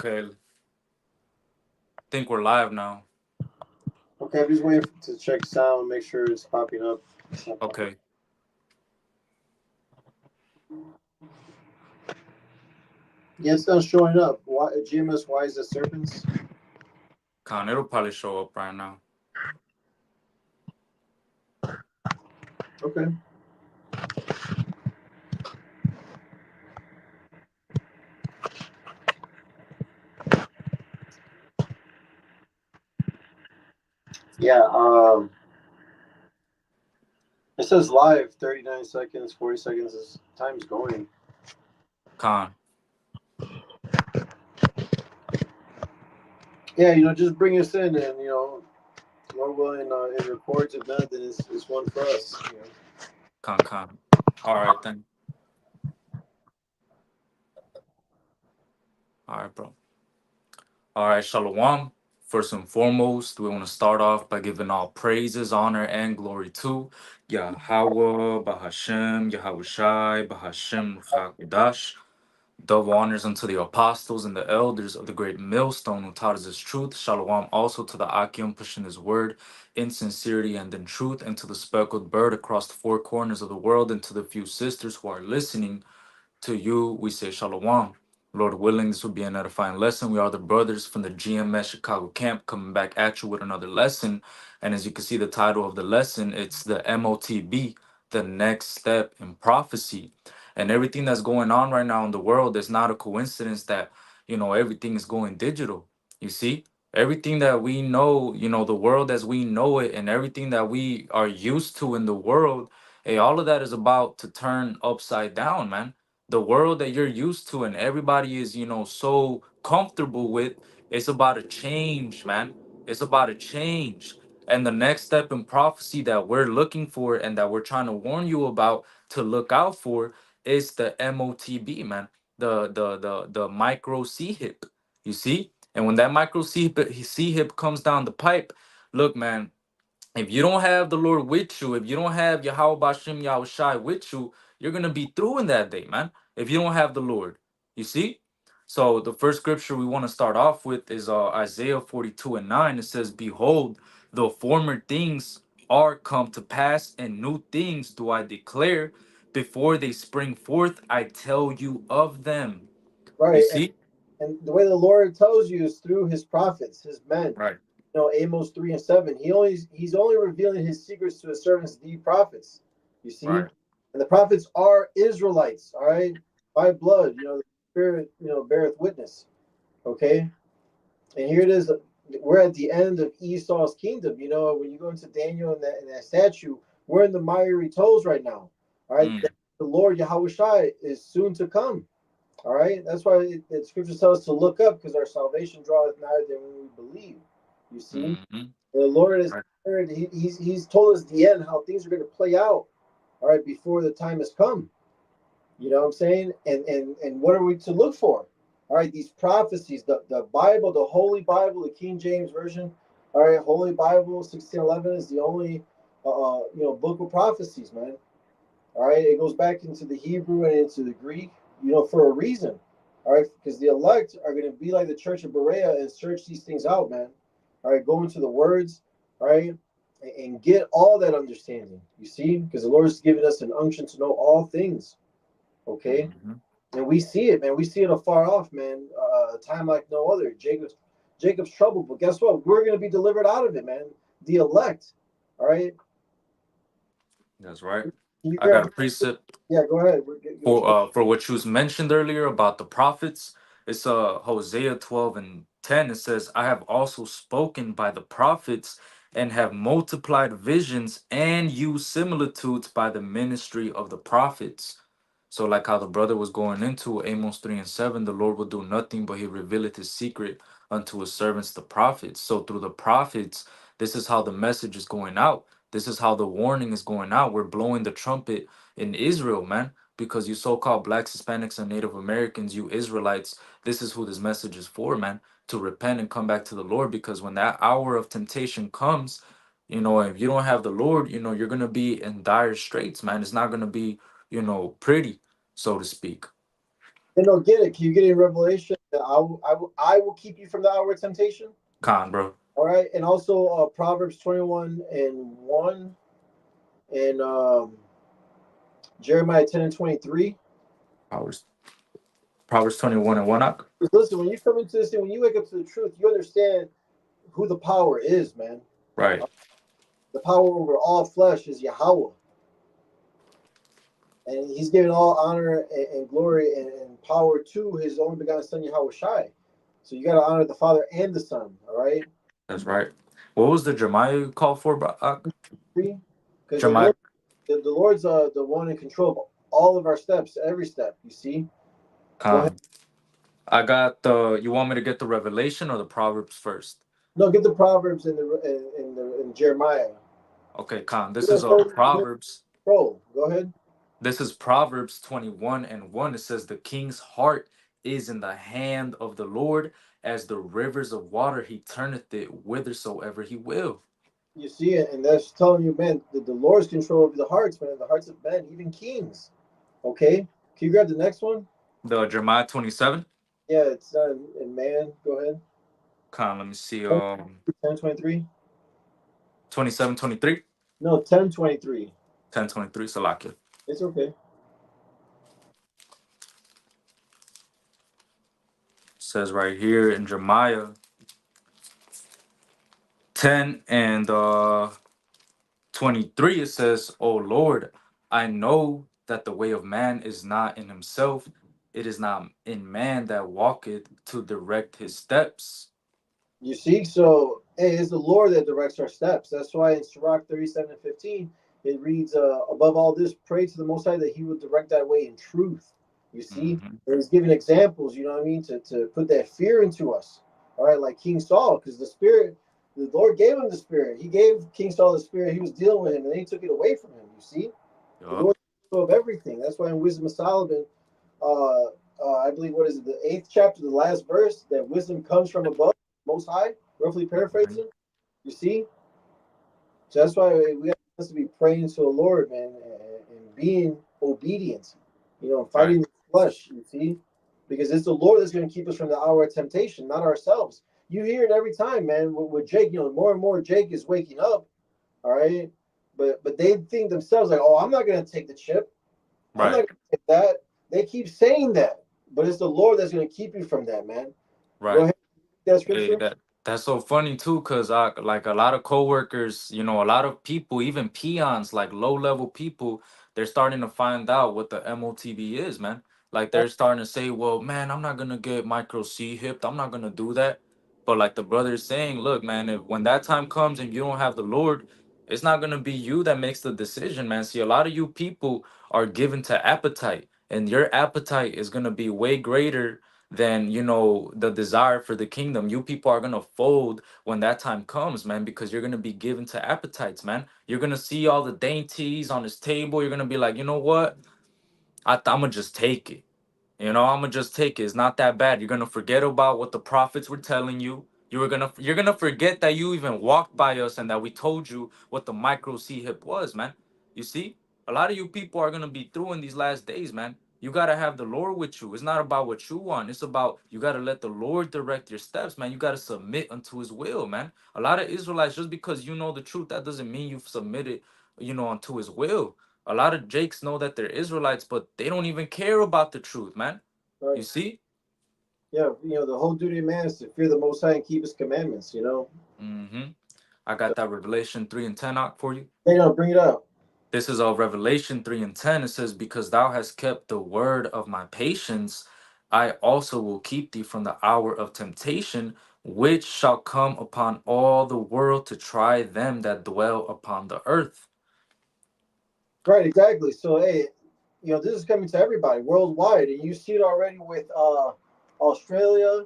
Okay, think we're live now. Okay, I'm just waiting to check sound, make sure it's popping up. It's not popping. Okay, Yeah, it's not showing up. Why, GMS, why is the serpents? it'll probably show up right now. Okay. Yeah, it says live 39 seconds, 40 seconds. Time's going. Con, Yeah, just bring us in and, Lord willing, it records. If not, then it's one for us. con. All right then. All right, bro. All right, Shalom. First and foremost, we want to start off by giving all praises, honor, and glory to Yahweh, Bahashem, Yahushai, Bahashem, Chakodash. Double honors unto the apostles and the elders of the great millstone who taught us his truth. Shalom also to the Akim pushing his word in sincerity and in truth, and to the speckled bird across the four corners of the world, and to the few sisters who are listening. To you, we say Shalom. Lord willing, this will be an edifying lesson. We are the brothers from the GMS Chicago camp coming back at you with another lesson. And as you can see, the title of the lesson, it's the Motb, the next step in prophecy. And everything that's going on right now in the world, it's not a coincidence that, everything is going digital. You see? Everything that we know, the world as we know it, and everything that we are used to in the world, hey, all of that is about to turn upside down, man. The world that you're used to and everybody is, so comfortable with, it's about to change, man. It's about to change. And the next step in prophecy that we're looking for and that we're trying to warn you about to look out for is the MOTB, man. The micro C hip. You see? And when that micro C hip comes down the pipe, look, man, if you don't have the Lord with you, if you don't have Yahweh Bashem Yahushai with you, you're gonna be through in that day, man. If you don't have the Lord, you see. So the first scripture we want to start off with is Isaiah 42:9. It says, "Behold, the former things are come to pass, and new things do I declare. Before they spring forth, I tell you of them." You Right. And, see, and the way the Lord tells you is through his prophets, his men. right, Amos 3 and 7. He's only revealing his secrets to his servants, the prophets. You see? right. And the prophets are Israelites, all right, by blood. The Spirit, beareth witness. Okay, and here it is. We're at the end of Esau's kingdom. When you go into Daniel and that statue, we're in the miry toes right now. All right, Mm, the Lord Yahweh Shai is soon to come. All right, that's why the scripture tells us to look up because our salvation draweth nigher than when we believe. You see, mhm, the Lord is right. he's told us the end how things are going to play out. All right, before the time has come. You know what I'm saying? And what are we to look for? All right, these prophecies, the Bible, the Holy Bible, the King James Version. All right, Holy Bible 1611 is the only book of prophecies, man. All right, it goes back into the Hebrew and into the Greek, for a reason. All right, because the elect are going to be like the Church of Berea and search these things out, man. All right, go into the words, all right, and get all that understanding. You see, because the Lord has given us an unction to know all things. Okay, Mhm. and we see it, man. We see it afar off, man. A time like no other. Jacob's trouble, but guess what? We're going to be delivered out of it, man. The elect. All right, That's right. can you I grab? got a precept Yeah, go ahead. for what you mentioned earlier about the prophets. It's Hosea 12:10. It says, "I have also spoken by the prophets and have multiplied visions and used similitudes by the ministry of the prophets." So, like how the brother was going into Amos 3:7, the Lord will do nothing but he revealeth his secret unto his servants, the prophets. So, through the prophets, this is how the message is going out. This is how the warning is going out. We're blowing the trumpet in Israel, man, because you so-called blacks, Hispanics, and Native Americans, you Israelites, this is who this message is for, man, to repent and come back to the Lord. Because when that hour of temptation comes, if you don't have the Lord, you're gonna be in dire straits, man. It's not gonna be, pretty, so to speak. They don't get it. Can you get in Revelation that I will keep you from the hour of temptation? Con, bro. All right, and also Proverbs 21:1 and Jeremiah 10:23. Proverbs, Proverbs 21 and 1 up. Listen, when you come into this thing, when you wake up to the truth, you understand who the power is, man. Right. The power over all flesh is Yahweh, and He's giving all honor and glory and power to His only begotten Son Yahweh Shai. So you got to honor the Father and the Son. All right, That's right. What was the Jeremiah you called for, bro? because Jeremiah. The Lord's the one in control of all of our steps, every step. You see. Go ahead. Con. I got the. You want me to get the Revelation or the Proverbs first? No, get the Proverbs in Jeremiah. Okay, Con. This You're is gonna show Proverbs. control. Go ahead. This is Proverbs 21 and 1. It says, "The king's heart is in the hand of the Lord, as the rivers of water, he turneth it whithersoever he will." You see it, and that's telling you, man, the Lord's control over the hearts, man, the hearts of men, even kings. Okay, can you grab the next one? The Jeremiah 27. Yeah, it's not in man. Go ahead. Let me see. 10:23. 27, 23. No, 10:23. 10, 23. Salakia. It's okay. Says right here in Jeremiah 10 and 23, it says, "O Lord, I know that the way of man is not in himself. It is not in man that walketh to direct his steps." You see, so hey, it's the Lord that directs our steps. That's why in Sirach 37:15, it reads, above all this, pray to the Most High that He would direct that way in truth. You see, Hmm. and He's giving examples, you know what I mean, to put that fear into us. All right, like King Saul, because the Lord gave him the Spirit. He gave King Saul the Spirit. He was dealing with him, and then He took it away from him. You see, the Yup. Lord of everything. That's why in Wisdom of Solomon, uh, I believe, what is it, the eighth chapter, the last verse, that wisdom comes from above, Most High, roughly Mhm. paraphrasing. You see, so that's why we have to be praying to the Lord, man, and being obedient. You know, Right. fighting the flesh. You see, because it's the Lord that's going to keep us from the hour of temptation, not ourselves. You hear it every time, man. With Jake, you know, more and more Jake is waking up. All right, but they think themselves like, oh, I'm not going to take the chip. I'm not Right. going to take that. They keep saying that, but it's the Lord that's going to keep you from that, man. Go Right. ahead. That Hey, scripture. that's so funny too, cause I like a lot of coworkers, a lot of people, even peons, like low level people, they're starting to find out what the MOTB is, man. Like they're starting to say, "Well, man, I'm not gonna get micro C hipped. I'm not gonna do that." But like the brother is saying, look, man, if when that time comes and you don't have the Lord, it's not gonna be you that makes the decision, man. See, a lot of you people are given to appetite, and your appetite is gonna be way greater than the desire for the kingdom. You people are gonna fold when that time comes, man, because you're gonna be given to appetites, man. You're gonna see all the dainties on his table. You're gonna be like, you know what, I'm gonna just take it. I'm gonna just take it. It's not that bad. You're gonna forget about what the prophets were telling you. You're gonna forget that you even walked by us and that we told you what the micro C hip was, man. You see, a lot of you people are gonna be through in these last days, man. You gotta have the Lord with you. It's not about what you want. It's about you gotta let the Lord direct your steps, man. You gotta submit unto His will, man. A lot of Israelites, just because you know the truth, that doesn't mean you've submitted, unto His will. A lot of Jakes know that they're Israelites, but they don't even care about the truth, man. You Right. see? Yeah, you know, the whole duty of man is to fear the Most High and keep His commandments. You know, Hmm. I so got that Revelation 3 and 10 out for you. they don't bring it up. This is Revelation 3 and 10. It says, "Because thou hast kept the word of my patience, I also will keep thee from the hour of temptation, which shall come upon all the world to try them that dwell upon the earth." Right, exactly. So, hey, you know, this is coming to everybody worldwide, and you see it already with Australia.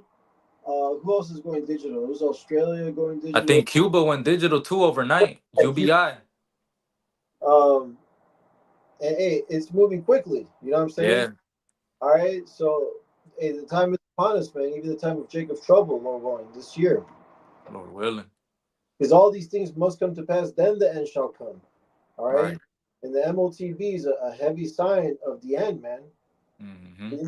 Who else is going digital? It was Australia going I digital. think Cuba went digital too overnight. Thank you. UBI. Um, and hey, it's moving quickly. You know what I'm saying? Yeah, All right. So, hey, the time is upon us, man. Even the time of Jacob's trouble, Lord willing, this year, Lord willing. because all these things must come to pass. Then the end shall come. All right. Right. And the MOTB is a heavy sign of the end, man. Hmm.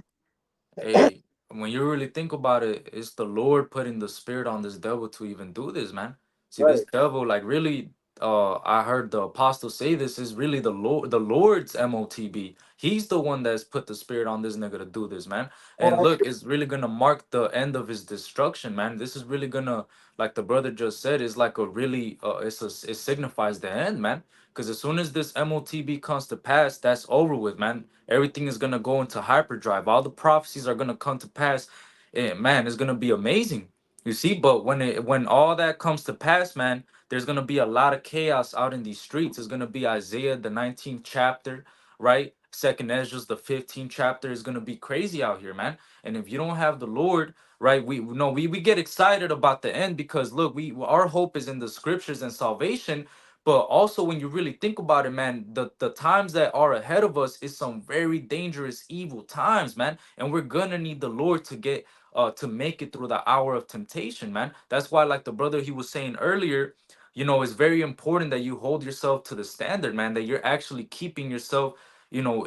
Hey, when you really think about it, it's the Lord putting the spirit on this devil to even do this, man. See, this Right. devil, like really, I heard the apostle say this is really the Lord's MOTB. He's the one that's put the spirit on this nigga to do this, man. Oh, And I look, agree. it's really gonna mark the end of his destruction, man. This is really gonna, like the brother just said, is like a really, it signifies the end, man. Because as soon as this MOTB comes to pass, that's over with, man. Everything is gonna go into hyperdrive. All the prophecies are gonna come to pass. And man, it's gonna be amazing. You see, but when all that comes to pass, man, there's gonna be a lot of chaos out in these streets. It's gonna be Isaiah the 19th chapter, right? Second Ezra's the 15th chapter is gonna be crazy out here, man. And if you don't have the Lord, right, we no we get excited about the end because look, we our hope is in the scriptures and salvation, but also, when you really think about it, man, the times that are ahead of us is some very dangerous, evil times, man. And we're gonna need the Lord to make it through the hour of temptation, man. That's why, like the brother he was saying earlier, it's very important that you hold yourself to the standard, man. That you're actually keeping yourself,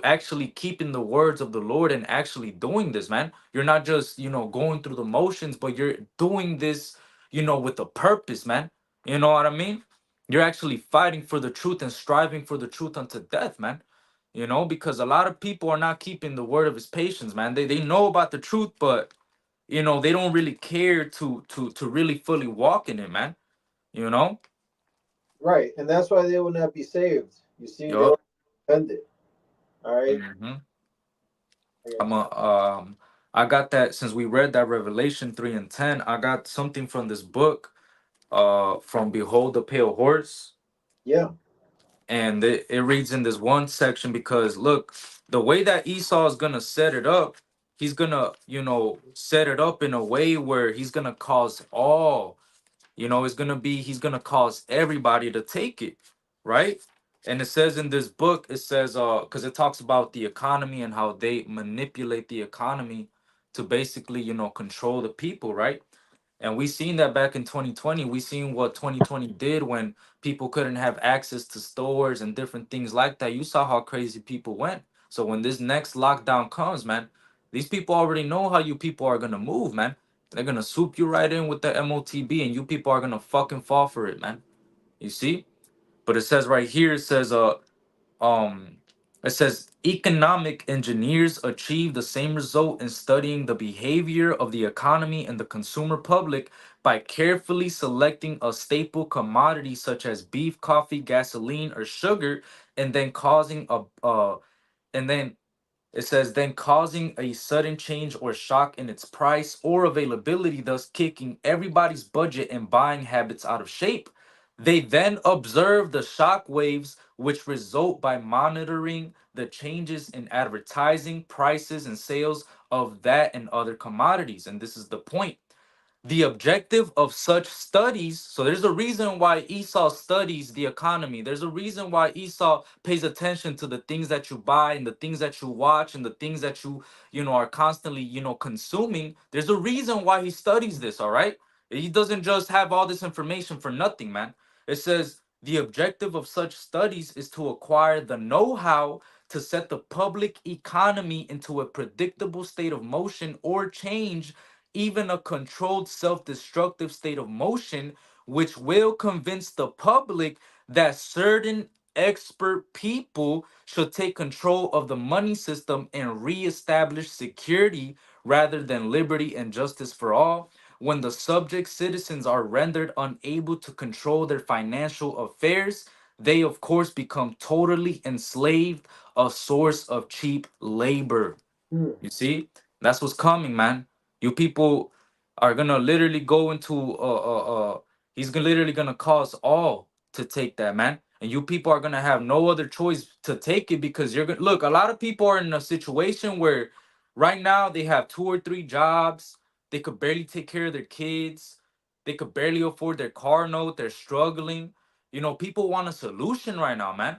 actually keeping the words of the Lord and actually doing this, man. You're not just, going through the motions, but you're doing this, with a purpose, man. You know what I mean? You're actually fighting for the truth and striving for the truth unto death, man. Because a lot of people are not keeping the word of his patience, man. They know about the truth, but they don't really care to really fully walk in it, man. You know? Right, and that's why they will not be saved. You see, they will Yup. offend it. All right. hmm I got I'm you. a I got that since we read that Revelation 3 and 10. I got something from this book, from Behold the Pale Horse. Yeah. And it reads in this one section because look, the way that Esau is gonna set it up, he's gonna set it up in a way where he's gonna cause all, it's gonna be he's gonna cause everybody to take it, right? And it says in this book, it says because it talks about the economy and how they manipulate the economy to basically control the people, right? And we seen that back in 2020. We seen what 2020 did when people couldn't have access to stores and different things like that. You saw how crazy people went. So when this next lockdown comes, man, these people already know how you people are gonna move, man. They're gonna swoop you right in with the MOTB, and you people are gonna fucking fall for it, man. You see? But it says right here, um it says economic engineers achieve the same result in studying the behavior of the economy and the consumer public by carefully selecting a staple commodity such as beef, coffee, gasoline, or sugar, and then causing a and then it says, then causing a sudden change or shock in its price or availability, thus kicking everybody's budget and buying habits out of shape. They then observe the shock waves which result by monitoring the changes in advertising, prices, and sales of that and other commodities. And this is the point. The objective of such studies, so there's a reason why Esau studies the economy. There's a reason why Esau pays attention to the things that you buy and the things that you watch and the things that you are constantly consuming. There's a reason why he studies this. All right, he doesn't just have all this information for nothing, man. It says the objective of such studies is to acquire the know-how to set the public economy into a predictable state of motion or change, even a controlled self-destructive state of motion, which will convince the public that certain expert people should take control of the money system and reestablish security rather than liberty and justice for all. When the subject citizens are rendered unable to control their financial affairs, they of course become totally enslaved, a source of cheap labor. Hmm. You see, that's what's coming, man. You people are gonna literally go into he's literally gonna cause all to take that, man. And you people are gonna have no other choice to take it because you're gonna look. A lot of people are in a situation where right now they have two or three jobs. They could barely take care of their kids. They could barely afford their car note. They're struggling. People want a solution right now, man.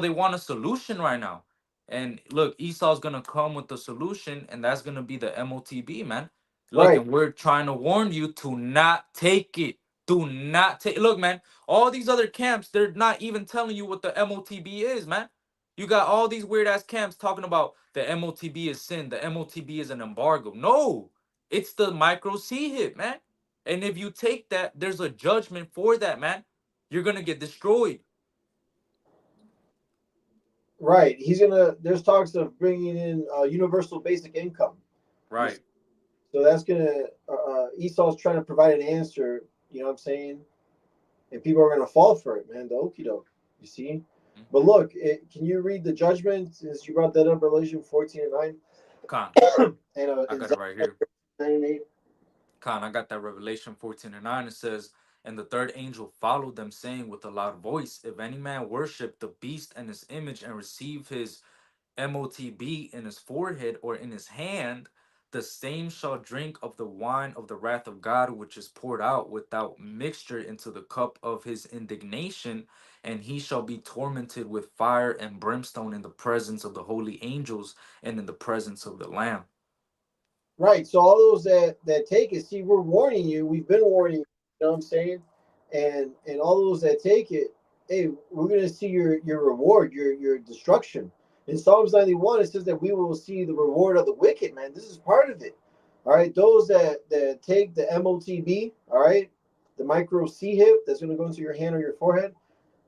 They want a solution right now. And look, Esau's gonna come with the solution, and that's gonna be the MOTB, man. Look, Right. and we're trying to warn you to not take it. Do not take. Look, man. All these other camps, they're not even telling you what the MOTB is, man. You got all these weird ass camps talking about the MOTB is sin, the MOTB is an embargo. No, it's the micro C hit, man. And if you take that, there's a judgment for that, man. You're gonna get destroyed. Right. He's gonna. There's talks of bringing in universal basic income. You Right. So that's gonna Esau's trying to provide an answer. You know what I'm saying? And people are gonna fall for it, man. The okie doke. You see? Mhm. But look, can you read the judgment since you brought that up? Revelation 14 and 9, Con, and I in got it right here. 9 and 8. Con, I got that Revelation 14 and 9. It says, and the third angel followed them, saying with a loud voice, if any man worship the beast and his image and receive his MOTB in his forehead or in his hand, the same shall drink of the wine of the wrath of God, which is poured out without mixture into the cup of his indignation, and he shall be tormented with fire and brimstone in the presence of the holy angels and in the presence of the Lamb. Right. So all those that take it, see, we're warning you. We've been warning you. You know what I'm saying? And all those that take it, hey, we're gonna see your reward, your destruction. In Psalms 91, it says that we will see the reward of the wicked. Man, this is part of it. All right. Those that take the MOTB, all right, the micro C hip that's gonna go into your hand or your forehead,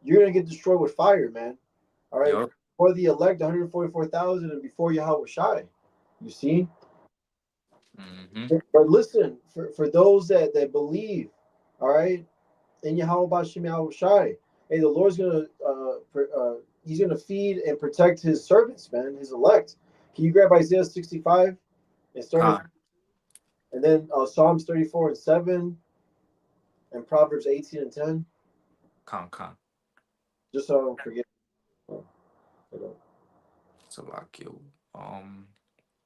you're gonna get destroyed with fire, man. All right. Yup. For the elect, 144,000, and before Yahweh Shai. You see? Mm-hmm. But listen, for those that believe, all right, in Yahweh Bashem Yahweh Shai, hey, the Lord's gonna he's gonna feed and protect his servants, man, his elect. Can you grab Isaiah 65 and start at, Con, and then Psalms 34 and 7 and Proverbs 18 and 10, con. just so I don't forget. Oh, hold on. Salakio.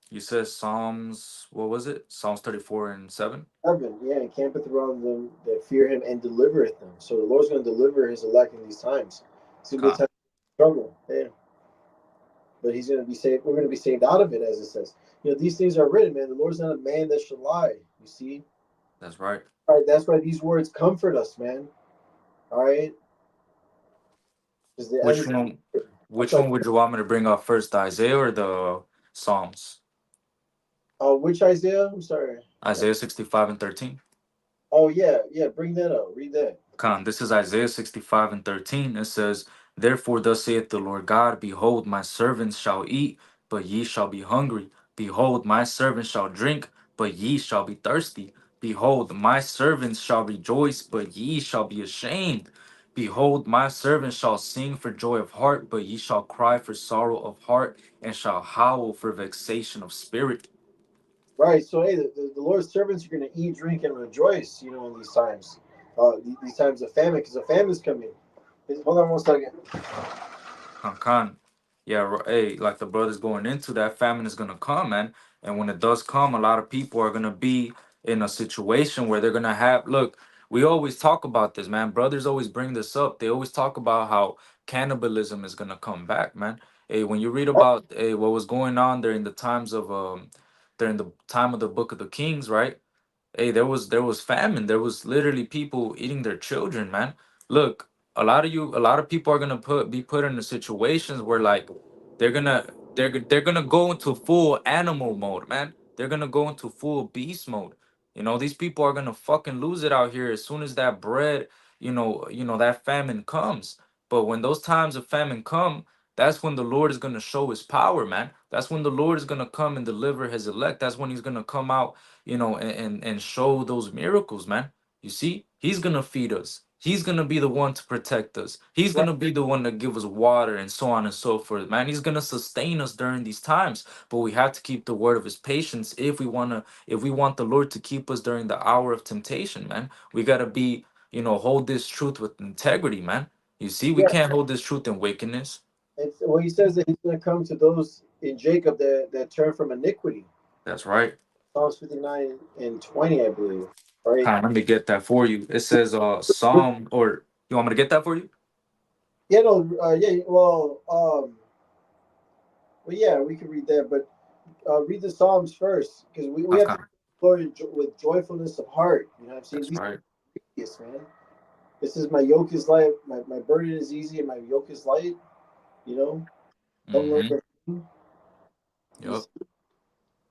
You said Psalms, what was it? Psalms 34 and 7? 7, yeah, and campeth around them that fear him and delivereth them. So the Lord's gonna deliver his elect in these times. It's gonna be a Con. time of trouble. Yeah. But he's going to be saved. We're going to be saved out of it, as it says. You know, these things are written, man. The Lord's not a man that should lie. You see, That's right. all right. That's why these words comfort us, man. All right, because the Which end. one I'm which sorry. one would you want me to bring up first, the Isaiah or the Psalms? Which Isaiah? I'm sorry. Isaiah 65 and 13. Oh yeah, yeah. Bring that up. Read that. Con, this is Isaiah 65 and 13. It says, therefore, thus saith the Lord God, behold, my servants shall eat, but ye shall be hungry. Behold, my servants shall drink, but ye shall be thirsty. Behold, my servants shall rejoice, but ye shall be ashamed. Behold, my servants shall sing for joy of heart, but ye shall cry for sorrow of heart, and shall howl for vexation of spirit. Right. So hey, the Lord's servants are going to eat, drink, and rejoice. You know, in these times, these times of famine, because the famine is coming. Hold on one second. Con. Yeah, hey, like the brothers going into that, famine is gonna come, man. And when it does come, a lot of people are gonna be in a situation where they're gonna have. Look, we always talk about this, man. Brothers always bring this up. They always talk about how cannibalism is gonna come back, man. Hey, when you read about what was going on during the times of during the time of the Book of the Kings, right? Hey, there was famine. There was literally people eating their children, man. Look, a lot of people are gonna be put into situations where like they're gonna go into full animal mode, man. They're gonna go into full beast mode. You know, these people are gonna fucking lose it out here as soon as that bread, that famine comes. But when those times of famine come, that's when the Lord is gonna show his power, man. That's when the Lord is gonna come and deliver his elect. That's when he's gonna come out, and show those miracles, man. You see, he's gonna feed us. He's gonna be the one to protect us. He's Right. gonna be the one to give us water and so on and so forth, man. He's gonna sustain us during these times. But we have to keep the word of his patience if we want the Lord to keep us during the hour of temptation, man. We gotta be, hold this truth with integrity, man. You see, we Yeah. can't hold this truth in wickedness. It's, well, he says that he's going to come to those in Jacob that turn from iniquity. That's right. Psalms 59 and 20, I believe. Right? Let me get that for you. It says Psalm, or you want me to get that for you? Yeah, no, yeah, well, yeah, we could read that, but read the Psalms first because we have to Okay. Lord with joyfulness of heart. You know what I'm saying? That's These right. yes, man. This is my yoke is light, my burden is easy, and my yoke is light. You know? Don't let Mm-hmm. them. You Yep.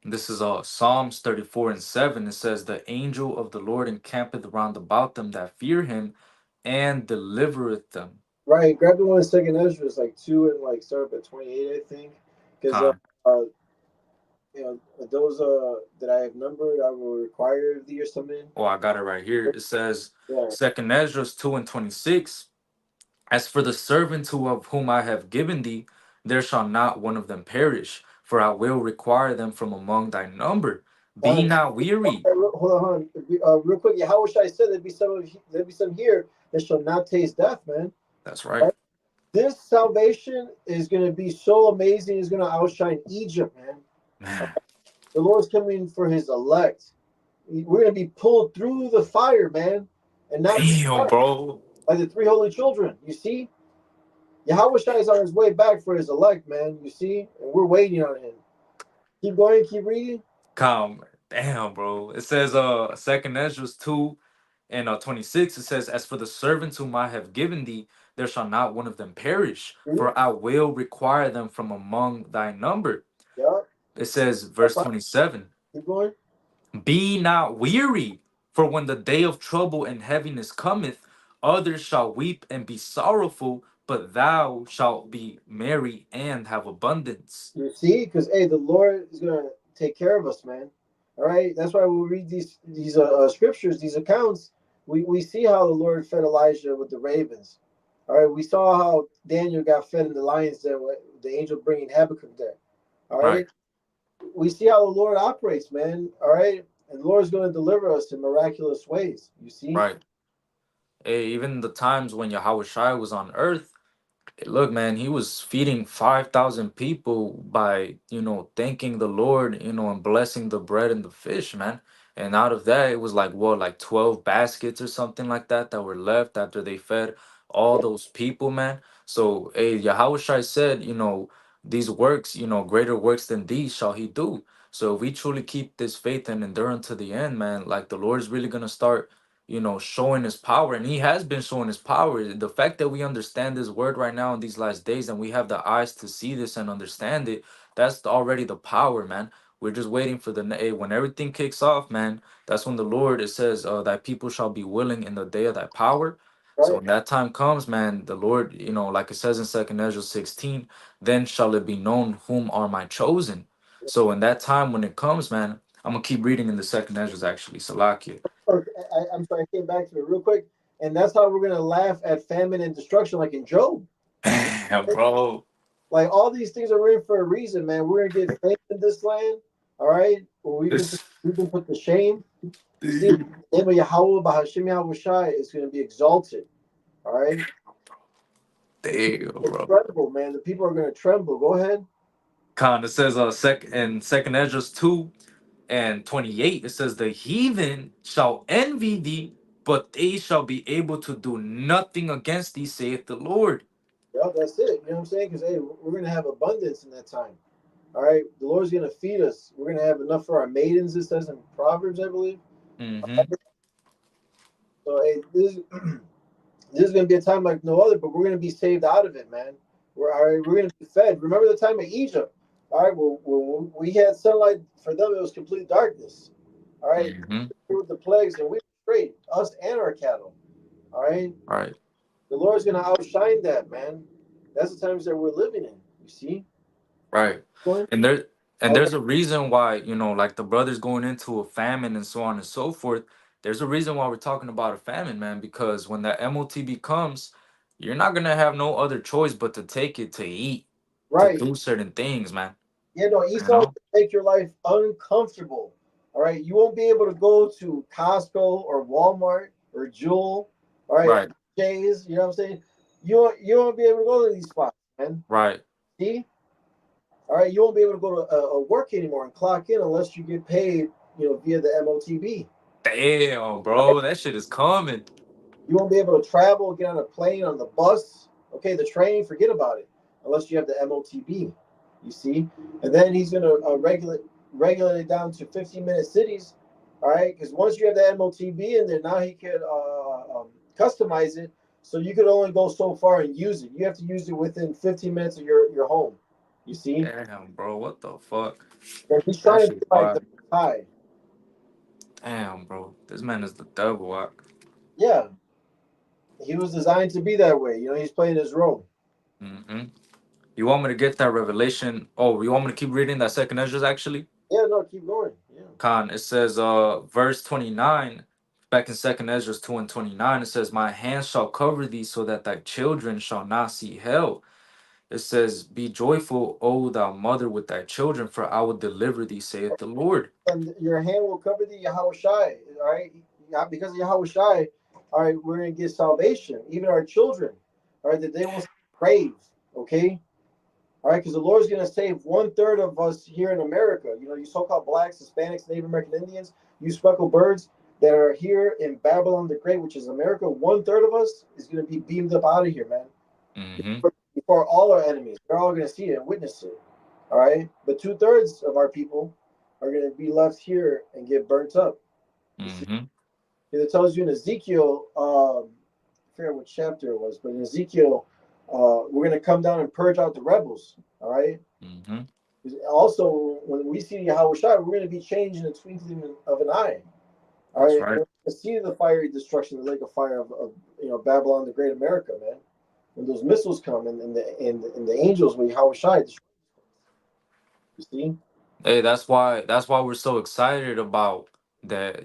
This is Psalms 34 and 7. It says, "The angel of the Lord encampeth round about them that fear him and delivereth them." right. Grab the one in Second Ezra. It's like two and like start up at 28, I think. Because Con. uh, you know those that I have numbered, I will require of thee or something. Oh, I got it right here. It says, Yeah. Second Ezra 2 and 26. As for the servants who of whom I have given thee, there shall not one of them perish, for I will require them from among thy number. Be Okay, not weary. hold on, hold on. Real quick. Yeah, how wish I said there'd be some here that shall not taste death, man. That's right. Right? This salvation is going to be so amazing. It's going to outshine Egypt, man. Man. The Lord's coming for His elect. We're going to be pulled through the fire, man, and not Damn, bro. like the three holy children. You see, Yahweh Shai is on his way back for his elect, man. You see, and we're waiting on him. Keep going, keep reading. Come. Damn, bro. It says Second Ezra 2 and 26. It says, As for the servants whom I have given thee, there shall not one of them perish, Read. for I will require them from among thy number. Yeah. It says, That's verse fine. 27. Keep going. Be not weary, for when the day of trouble and heaviness cometh, others shall weep and be sorrowful, but thou shalt be merry and have abundance. You see, because hey, the Lord is gonna take care of us, man. All right. That's why we read these scriptures, these accounts. We see how the Lord fed Elijah with the ravens. All right. We saw how Daniel got fed in the lions there, with the angel bringing Habakkuk there. All Right, right. We see how the Lord operates, man. All right. And the Lord is going to deliver us in miraculous ways. You see? right. Hey, even the times when Yahweh Shai was on earth, look, man, he was feeding 5,000 people by, thanking the Lord, and blessing the bread and the fish, man. And out of that, it was like, what, like 12 baskets or something like that that were left after they fed all Yeah. those people, man. So, hey, Yahweh Shai said, these works, greater works than these shall he do. So if we truly keep this faith and endure unto the end, man, like the Lord is really going to start showing his power, and he has been showing his power. The fact that we understand this word right now in these last days, and we have the eyes to see this and understand it, that's already the power, man. We're just waiting for when everything kicks off, man. That's when the Lord, it says, thy people shall be willing in the day of thy power. So Right. when that time comes, man, the Lord, like it says in Second Ezra 16, then shall it be known whom are my chosen. So in that time when it comes, man, I'm gonna keep reading in the Second Ezra actually, Salakia. Okay, I'm sorry, I came back to it real quick. And that's how we're going to laugh at famine and destruction, like in Job. Bro. Like all these things are written for a reason, man. We're going to get famine in this land. All right. Well, This we've been put to shame. You see, the damn, name of Yahweh, Bahashim Yahweh Shai, is going to be exalted. All right. The people damn, will bro. tremble, man. The people are going to tremble. Go ahead. Con, it says second Ezra 2 and 28, it says the heathen shall envy thee, but they shall be able to do nothing against thee, saith the Lord. Yeah, that's it. You know what I'm saying? Because, hey, we're going to have abundance in that time. All right. The Lord's going to feed us. We're going to have enough for our maidens, it says in Proverbs, I believe. Mm-hmm. So, hey, this is going to be a time like no other, but we're going to be saved out of it, man. We're all right. We're going to be fed. Remember the time of Egypt? All right. Well, when we had sunlight for them, it was complete darkness. All right. Mm-hmm. With the plagues, and we were straight, us and our cattle. All right. Right, The Lord's going to outshine that, man. That's the times that we're living in. You see? right. Going. And there and Okay. there's a reason why, like the brothers going into a famine and so on and so forth. There's a reason why we're talking about a famine, man, because when that MOTB comes, you're not gonna have no other choice but to take it to eat, to Right. do certain things, man. Yeah, no, You Esau will know? make your life uncomfortable. All right. You won't be able to go to Costco or Walmart or Jewel. All right. Right, Jay's, you know what I'm saying? You won't be able to go to these spots, man. right, See? All right. You won't be able to go to work anymore and clock in unless you get paid, via the MOTB. damn, bro, that shit is coming. You won't be able to travel, get on a plane, on the bus. Okay, the train, forget about it, unless you have the MOTB. You see, and then he's going to regulate it down to 15-minute cities. All right, because once you have the MOTB in there, now he can customize it so you could only go so far and use it. You have to use it within 15 minutes of your home. You see, Damn, bro. What the fuck? and he's That trying to be shit's like the wild. high. Damn, bro. This man is the devil. Yeah, he was designed to be that way. He's playing his role. Mm-hmm. You want me to get that revelation? Oh, you want me to keep reading that second Ezra actually? Yeah, no, keep going. Yeah. Khan, it says verse 29, back in second Ezra 2 and 29, it says, my hands shall cover thee so that thy children shall not see hell. It says, be joyful, O thou mother, with thy children, for I will deliver thee, saith the Lord. And your hand will cover the Yahweh Shai. All right, yeah, because of Yahweh Shai, all right, we're gonna get salvation. Even our children, all right, that they won't crave. Okay, all right, because the Lord's gonna save 1/3 of us here in America. You so-called blacks, Hispanics, Native American Indians, you speckled birds that are here in Babylon the Great, which is America. 1/3 of us is gonna be beamed up out of here, man. Mm-hmm. Before all our enemies, they're all gonna see it and witness it. All right, but 2/3 of our people are going to be left here and get burnt up. You see, Mm-hmm. it tells you in Ezekiel, I forget what chapter it was, but in Ezekiel, we're going to come down and purge out the rebels. All right. Mm-hmm. Also, when we see Yahweh Shai, we're going to be changed in the twinkling of an eye. All That's right. right. We're going to see the fiery destruction, the lake of fire of Babylon, the great America, man. When those missiles come and the angels, when Yahweh Shai, you see. Hey, that's why we're so excited about that,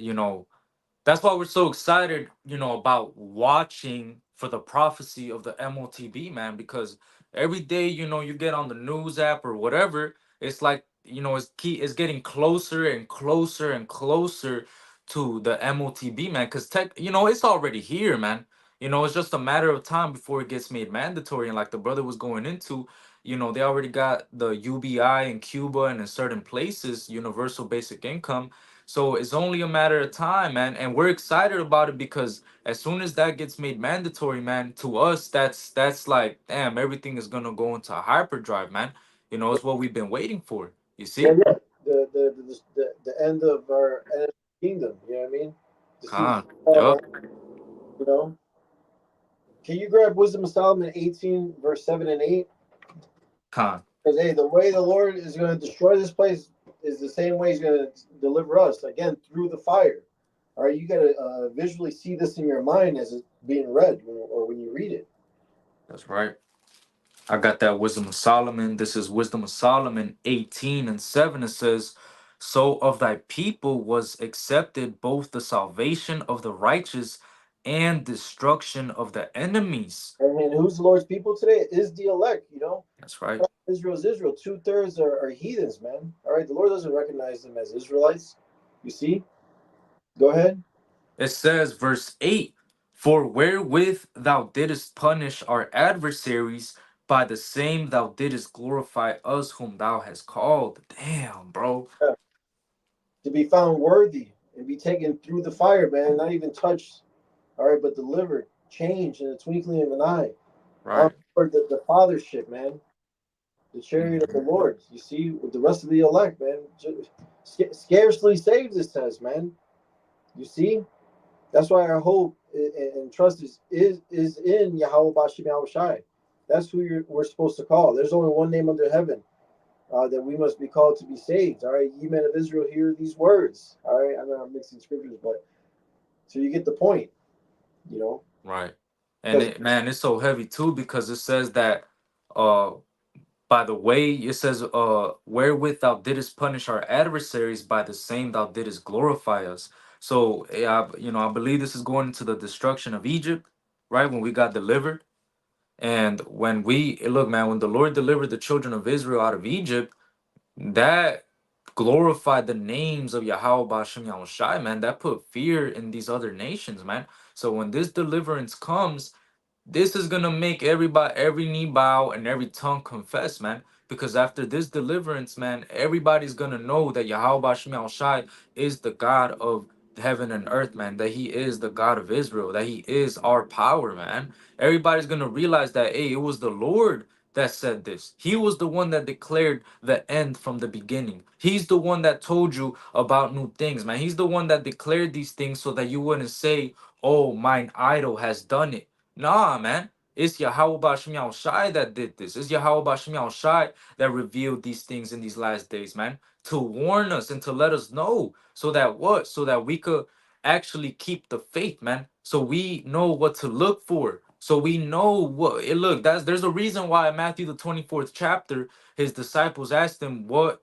that's why we're so excited, about watching for the prophecy of the MOTB, man, because every day, you get on the news app or whatever, it's like, it's getting closer and closer and closer to the MOTB, man, because it's already here, man. It's just a matter of time before it gets made mandatory. And like the brother was going into, they already got the UBI in Cuba and in certain places, universal basic income. So it's only a matter of time, man. And we're excited about it because as soon as that gets made mandatory, man, to us, that's like, damn, everything is gonna go into hyperdrive, man. It's what we've been waiting for. You Yeah, see? yeah. The end of our kingdom. You know what I mean? To see the Khan. fall of our, Yup. you know. Can you grab Wisdom of Solomon 18, verse 7 and 8? Khan. Because hey, the way the Lord is going to destroy this place is the same way He's going to deliver us again through the fire. All right, you got to visually see this in your mind as it's being read or when you read it. That's right. I got that Wisdom of Solomon. This is Wisdom of Solomon 18 and 7. It says, so of thy people was accepted both the salvation of the righteous and destruction of the enemies. And who's the Lord's people today? Is the elect. That's right. Israel's Israel. 2/3 are heathens, man. All right, the Lord doesn't recognize them as Israelites. You see? Go ahead. It says, verse 8, for wherewith thou didst punish our adversaries, by the same thou didst glorify us whom thou hast called. Damn, bro. Yeah. To be found worthy and be taken through the fire, man. Not even touched, all right, but delivered, changed in a twinkling of an eye. On Right. board the fathership, man. The chariot of the Mhm. Lord. You see, with the rest of the elect, man. Scarcely saved, it says, man. You see? That's why our hope and trust is in Yahweh Bashim Yahweh Shai. That's who we're supposed to call. There's only one name under heaven that we must be called to be saved. All right, ye men of Israel, hear these words. All right, I know I'm mixing scriptures, but so you get the point, you know, Right. And because it, man, it's so heavy too because it says that uh by the way, it says wherewith thou didst punish our adversaries, by the same thou didst glorify us. So yeah, I believe this is going into the destruction of Egypt, right? When we got delivered. And when we look, man, when the Lord delivered the children of Israel out of Egypt, that glorified the names of Yahweh Bashem Yahushai, man. That put fear in these other nations, man. So when this deliverance comes, this is gonna make every knee bow and every tongue confess, man. Because after this deliverance, man, everybody's gonna know that Yahweh Bashim Shai is the God of heaven and earth, man. That He is the God of Israel. That He is our power, man. Everybody's gonna realize that, hey, it was the Lord that said this. He was the one that declared the end from the beginning. He's the one that told you about new things, man. He's the one that declared these things so that you wouldn't say, "Oh, mine idol has done it." Nah, man. It's Yahweh Bashim Shai that did this. It's Yahweh Bashim Shai that revealed these things in these last days, man, to warn us and to let us know so that what? So that we could actually keep the faith, man. So we know what to look for. So we know what it look. There's a reason why in Matthew the 24th chapter, his disciples asked him, what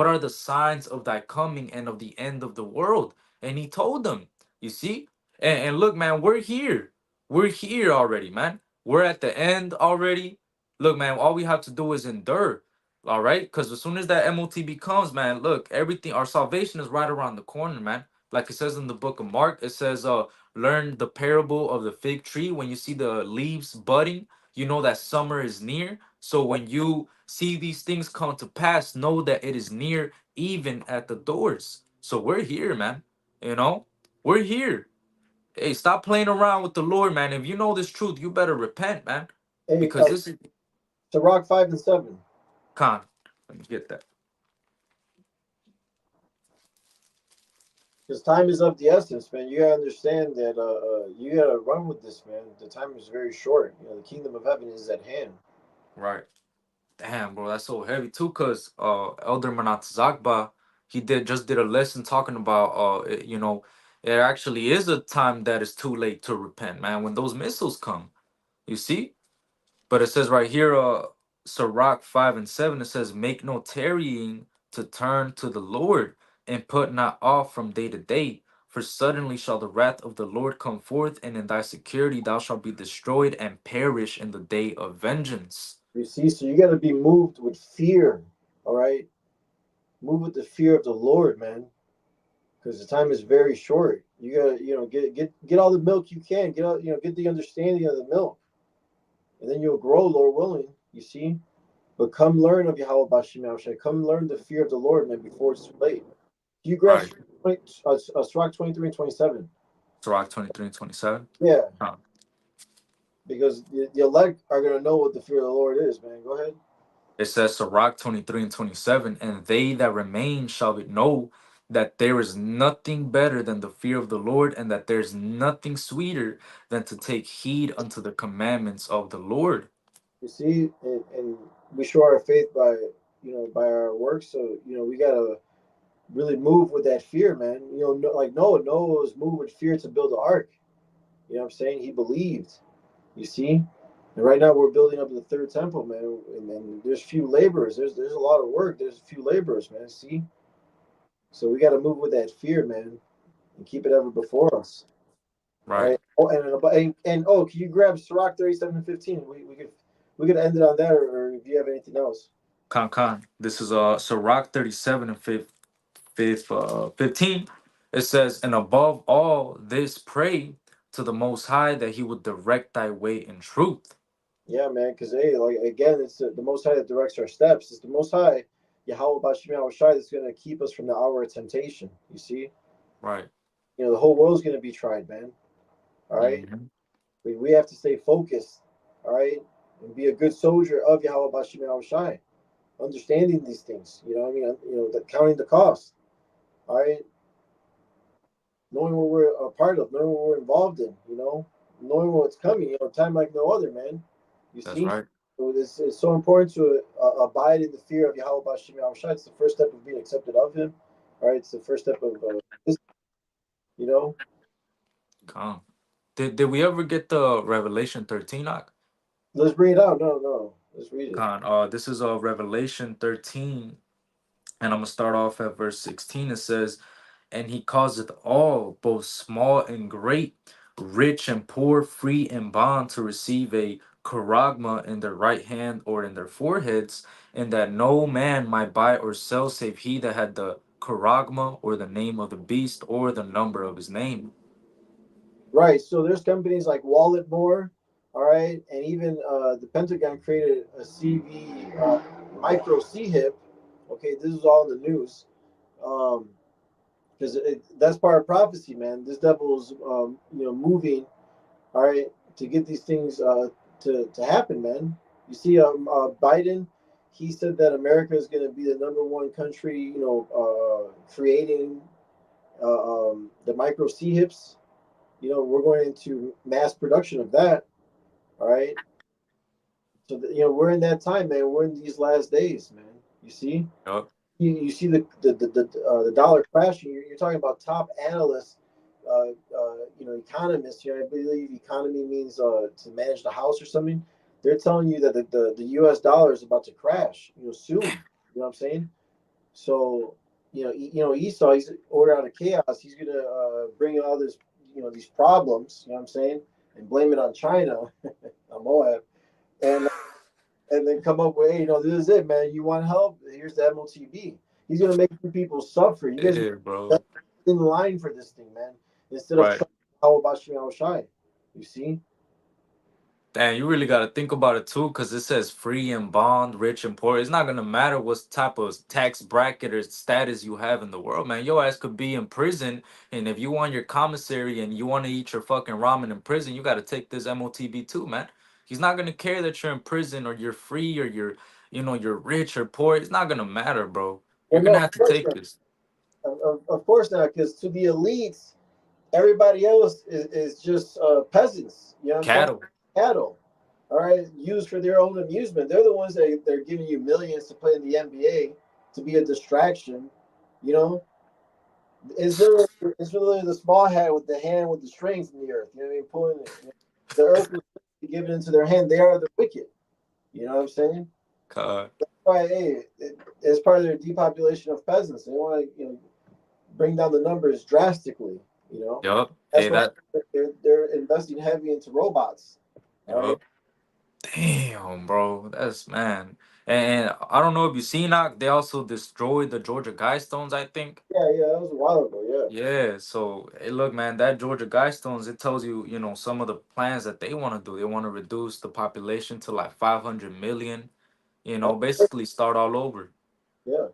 are the signs of thy coming and of the end of the world? And he told them, you see? And look, man, we're here. We're here already, man. We're at the end already. Look, man, all we have to do is endure. All right? Because as soon as that MOTB comes, man, look, everything, our salvation is right around the corner, man. Like it says in the book of Mark, it says, learn the parable of the fig tree. When you see the leaves budding, you know that summer is near. So when you see these things come to pass, know that it is near, even at the doors. So we're here, man. You know, we're here. Hey, stop playing around with the Lord, man. If you know this truth, you better repent, man. Hey, Because this is Sirach 5 and 7. con. Let me get that. Because time is of the essence, man. You gotta understand that you gotta run with this, man. The time is very short. You know, the kingdom of heaven is at hand. Right. Damn, bro, that's so heavy too. Cause Elder Manat Zakba, he did a lesson talking about it actually is a time that is too late to repent, man. When those missiles come, you see. But it says right here, Sirach 5 and 7, it says, make no tarrying to turn to the Lord, and put not off from day to day. For suddenly shall the wrath of the Lord come forth, and in thy security thou shalt be destroyed and perish in the day of vengeance. You see, so you gotta be moved with fear. All right, move with the fear of the Lord, man. Because the time is very short. You gotta, get all the milk you can. Get all, get the understanding of the milk, and then you'll grow, Lord willing. You see, but come learn of Yahweh Bashim Yahushua. Come learn the fear of the Lord, man, before it's too late. You grasp Right. Sirach 23 and 27. Sirach 23 and 27. Yeah, Huh. because the elect are gonna know what the fear of the Lord is, man. Go ahead. It says Sirach 23 and 27, and they that remain shall know that there is nothing better than the fear of the Lord, and that there's nothing sweeter than to take heed unto the commandments of the Lord. You see, and we show our faith by by our works. So we gotta really move with that fear, man. Like Noah was moved with fear to build the ark. You know what I'm saying? He believed. You see, and right now we're building up the third temple, man. And then there's few laborers. There's a lot of work. There's a few laborers, man. See, so we got to move with that fear, man, and keep it ever before us. All Right. right. Oh, and oh, can you grab Sirach 37:15? We could end it on that, or if you have anything else. Con. This is Sirach 37 and 15. It says, and above all this pray to the Most High that he would direct thy way in truth. Yeah, man. Because hey, like again, it's the Most High that directs our steps. It's the Most High, Yahweh Bashim Yahweh Shai, that's gonna keep us from the hour of temptation. You see, Right. the whole world's gonna be tried, man. All right, Hmm. we have to stay focused. All right, and be a good soldier of Yahweh Bashim Yahweh Shai, understanding these things. You know what I mean? Counting the cost. All right, knowing what we're a part of, knowing what we're involved in. Knowing what's coming. Time like no other, man. You That's see. right. So it's so important to abide in the fear of Yahweh Bashim Yahweh Shai. It's the first step of being accepted of Him. All right, it's the first step of you know. Con. Did we ever get the Revelation 13? Let's bring it out. No, no. Let's read it. Con. This is Revelation 13, and I'm gonna start off at verse 16. It says, and he causeth all, both small and great, rich and poor, free and bond, to receive a charagma in their right hand or in their foreheads, and that no man might buy or sell save he that had the charagma, or the name of the beast, or the number of his name. Right. So there's companies like Walletmore. All right, and even the Pentagon created a CV micro C hip. Okay, this is all in the news. Um, because that's part of prophecy, man. This devil's moving, all right, to get these things to happen, man. You see, Biden, he said that America is going to be the number one country, creating the micro C hips. We're going into mass production of that. All right. So we're in that time, man. We're in these last days, man. You see, Yup. you see the dollar crashing. You're talking about top analysts, economists. I believe economy means to manage the house or something. They're telling you that the U.S. dollar is about to crash. Soon. You know what I'm saying? So, Esau, he's order out of chaos. He's gonna bring all this, these problems. You know what I'm saying? And blame it on China, on Moab, and then come up with, hey, this is it, man. You want help? Here's the Motb. He's gonna make you people suffer. You guys Yeah, bro. in line for this thing, man. Instead of Right. trusting how about Shai. You see? Damn, you really got to think about it too, because it says free and bond, rich and poor. It's not going to matter what type of tax bracket or status you have in the world, man. Your ass could be in prison. And if you want your commissary and you want to eat your fucking ramen in prison, you got to take this MOTB too, man. He's not going to care that you're in prison or you're free or you're rich or poor. It's not going to matter, bro. You're Well, going no, to of have to course take not. this. Of course not, because to the elites, everybody else is just peasants. You know what I'm saying? Cattle. Cattle. All right, used for their own amusement. They're the ones that they're giving you millions to play in the NBA to be a distraction. You know, it's really the small hat with the hand with the strings in the earth. You know what I mean? Pulling it. The earth was given into their hand. They are the wicked. You know what I'm saying? Uh, Right. Hey, it's part of their depopulation of peasants. They want to bring down the numbers drastically. You know, yup. that's Hey, why that. they're investing heavy into robots. All right. Yup. Damn, bro, that's man. And I don't know if you seen that they also destroyed the Georgia Guidestones. I think. Yeah, yeah, that was a while ago. Yeah. Yeah. So hey, look, man, that Georgia Guidestones it tells you, some of the plans that they want to do. They want to reduce the population to like 500 million. Oh, Basically start all over. yeah,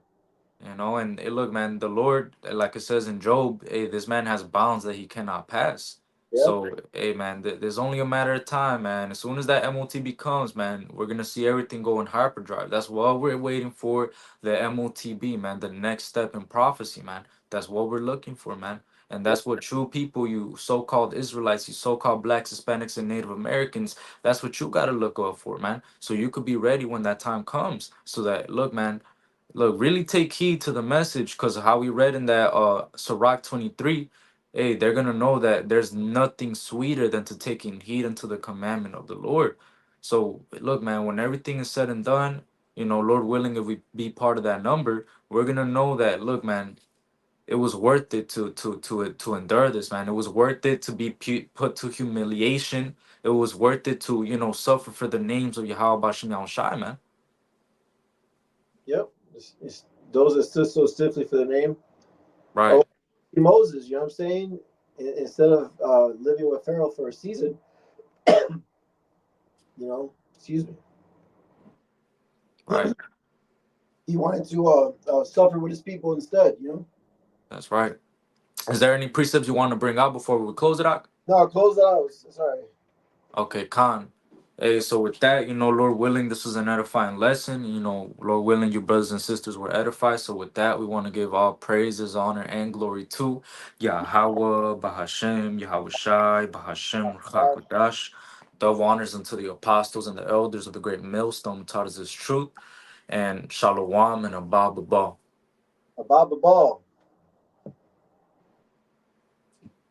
And hey, look, man, the Lord, like it says in Job, hey, this man has bounds that he cannot pass. yeah, So, hey, man, there's only a matter of time, man. As soon as that MOTB comes, man, we're gonna see everything go in hyperdrive. That's what we're waiting for. The MOTB, man, the next step in prophecy, man. That's what we're looking for, man. And yeah, that's what true people, you so-called Israelites, you so-called blacks, Hispanics, and Native Americans, that's what you gotta look out for, man. So you could be ready when that time comes. So that, look, man. Look, really take heed to the message because how we read in that Sirach 23, hey, they're gonna know that there's nothing sweeter than to taking heed unto the commandment of the Lord. So look, man, when everything is said and done, Lord willing, if we be part of that number, we're gonna know that, look, man, it was worth it to endure this, man. It was worth it to be put to humiliation. It was worth it to, suffer for the names of Yahweh Bashim Shai, man. yep. It's those that stood so stiffly for the name. Oh, Right, Moses, you know what I'm saying? Instead of living with Pharaoh for a season, excuse me, right. he wanted to suffer with his people instead. That's right. Is there any precepts you want to bring out before we close it out? No, close it out. Sorry. Okay, Khan. Hey, so with that, Lord willing, this was an edifying lesson. Lord willing, you brothers and sisters were edified. So with that, we want to give all praises, honor, and glory to Yahweh, Bahashem, Yahweh Shai, Bahashem, Chakodash. Dove honors unto the apostles and the elders of the great millstone who taught us this truth. And Shalom and Abba Baba. Ababa Ball.